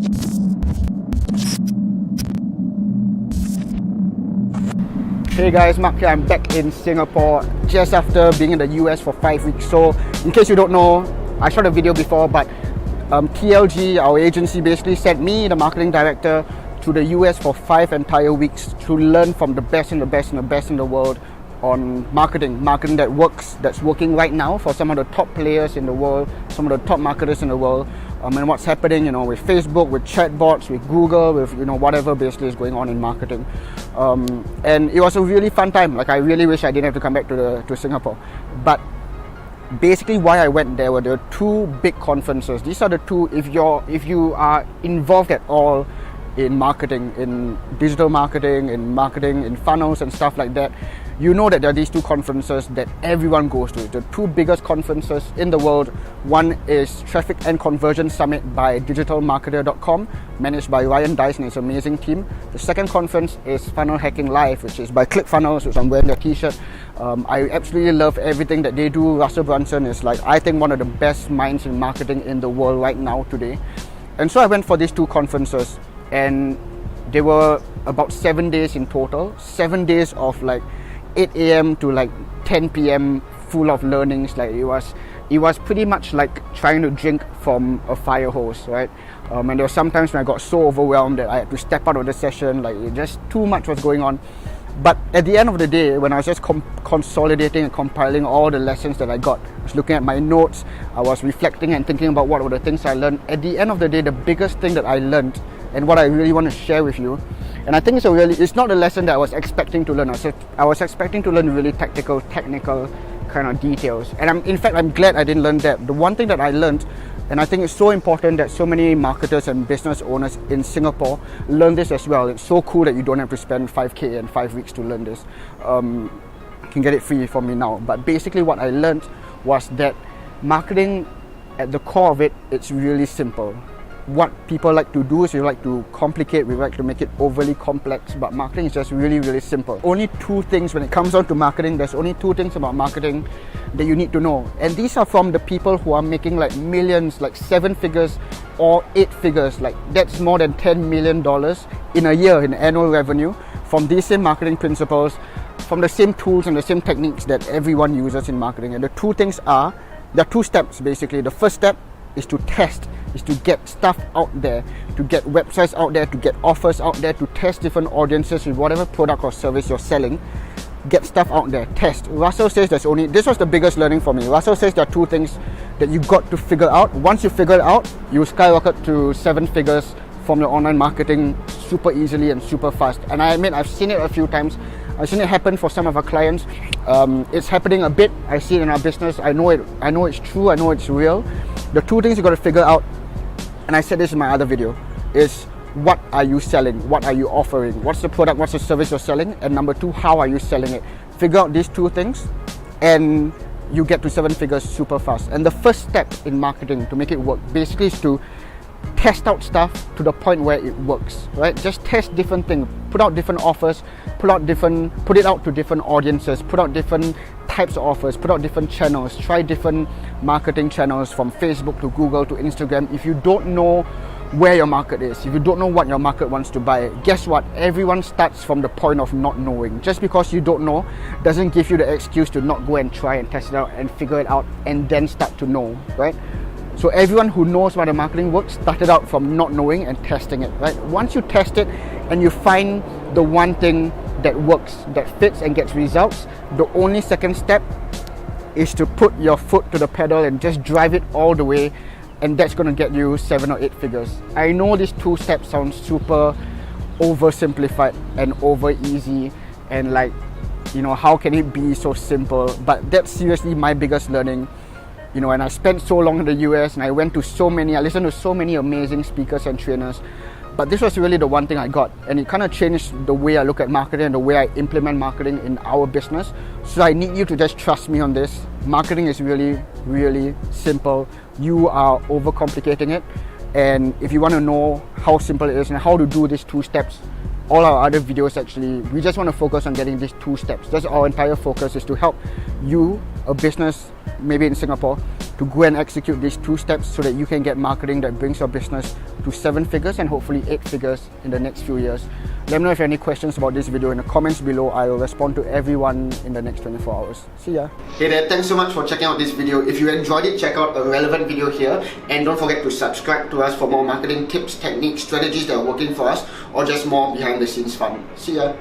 Hey guys, Mark here. I'm back in Singapore just after being in the US for 5 weeks. So in case you don't know, I shot a video before, but TLG, our agency, basically sent me, the marketing director, to the US for 5 entire weeks to learn from the best and the best and the best in the world on marketing that's working right now for some of the top players in the world, some of the top marketers in the world, and what's happening, with Facebook, with chatbots, with Google, with whatever basically is going on in marketing. And it was a really fun time. Like, I really wish I didn't have to come back to Singapore. But basically, why I went there were the two big conferences. These are the two. If you are involved at all in marketing, in digital marketing, in funnels and stuff like that, you know that there are these two conferences that everyone goes to. The two biggest conferences in the world. One is Traffic and Conversion Summit by digitalmarketer.com, managed by Ryan Dice and his amazing team. The second conference is Funnel Hacking Live, which is by ClickFunnels, which I'm wearing a t-shirt. I absolutely love everything that they do. Russell Brunson is, I think, one of the best minds in marketing in the world right now today. And so I went for these two conferences, and they were about 7 days in total. 7 days of 8 a.m. to 10 p.m. full of learnings. It was pretty much like trying to drink from a fire hose, right? And there were some times when I got so overwhelmed that I had to step out of the session. Just too much was going on. But at the end of the day, when I was just consolidating and compiling all the lessons that I got, I was looking at my notes, I was reflecting and thinking about what were the things I learned. At the end of the day, the biggest thing that I learned, and what I really want to share with you, and I think it's not a lesson that I was expecting to learn. I was expecting to learn really technical kind of details. And I'm glad I didn't learn that. The one thing that I learned, and I think it's so important that so many marketers and business owners in Singapore learn this as well. It's so cool that you don't have to spend 5K and 5 weeks to learn this. You can get it free from me now. But basically what I learned was that marketing, at the core of it, it's really simple. What people like to do is we like to complicate, we like to make it overly complex, but marketing is just really, really simple. Only two things when it comes down to marketing, there's only two things about marketing that you need to know. And these are from the people who are making millions, 7 figures or 8 figures. That's more than $10 million in a year in annual revenue from these same marketing principles, from the same tools and the same techniques that everyone uses in marketing. And the two things are, there are two steps basically. The first step is to test, is to get stuff out there, to get websites out there, to get offers out there, to test different audiences with whatever product or service you're selling. Get stuff out there, test. Russell says this was the biggest learning for me. Russell says there are two things that you got to figure out. Once you figure it out, you skyrocket to 7 figures from your online marketing super easily and super fast. And I admit, I've seen it a few times. I've seen it happen for some of our clients. It's happening a bit. I see it in our business. I know it's true. I know it's real. The two things you got to figure out, and I said this in my other video, is what are you selling? What are you offering? What's the product? What's the service you're selling? And number two, how are you selling it? Figure out these two things, and you get to 7 figures super fast. And the first step in marketing to make it work basically is to test out stuff to the point where it works, right? Just test different things, put out different offers, put it out to different audiences, put out different types of offers, put out different channels, try different marketing channels from Facebook to Google to Instagram. If you don't know where your market is, if you don't know what your market wants to buy, guess what? Everyone starts from the point of not knowing. Just because you don't know doesn't give you the excuse to not go and try and test it out and figure it out and then start to know, right? So everyone who knows why the marketing works started out from not knowing and testing it, right? Once you test it and you find the one thing that works, that fits and gets results, the only second step is to put your foot to the pedal and just drive it all the way, and that's going to get you 7 or 8 figures. I know these two steps sound super oversimplified and over easy and how can it be so simple? But that's seriously my biggest learning. And I spent so long in the US, and I listened to so many amazing speakers and trainers, but this was really the one thing I got, and it kind of changed the way I look at marketing and the way I implement marketing in our business. So I need you to just trust me on this. Marketing is really, really simple. You are overcomplicating it, and if you want to know how simple it is and how to do these 2 steps, all our other videos actually, we just want to focus on getting these 2 steps. That's our entire focus, is to help you, a business maybe in Singapore, to to go and execute these 2 steps so that you can get marketing that brings your business to 7 figures and hopefully 8 figures in the next few years. Let me know if you have any questions about this video in the comments below. I will respond to everyone in the next 24 hours. See ya. Hey there, thanks so much for checking out this video. If you enjoyed it, check out a relevant video here, and don't forget to subscribe to us for more marketing tips, techniques, strategies that are working for us, or just more behind the scenes fun. See ya.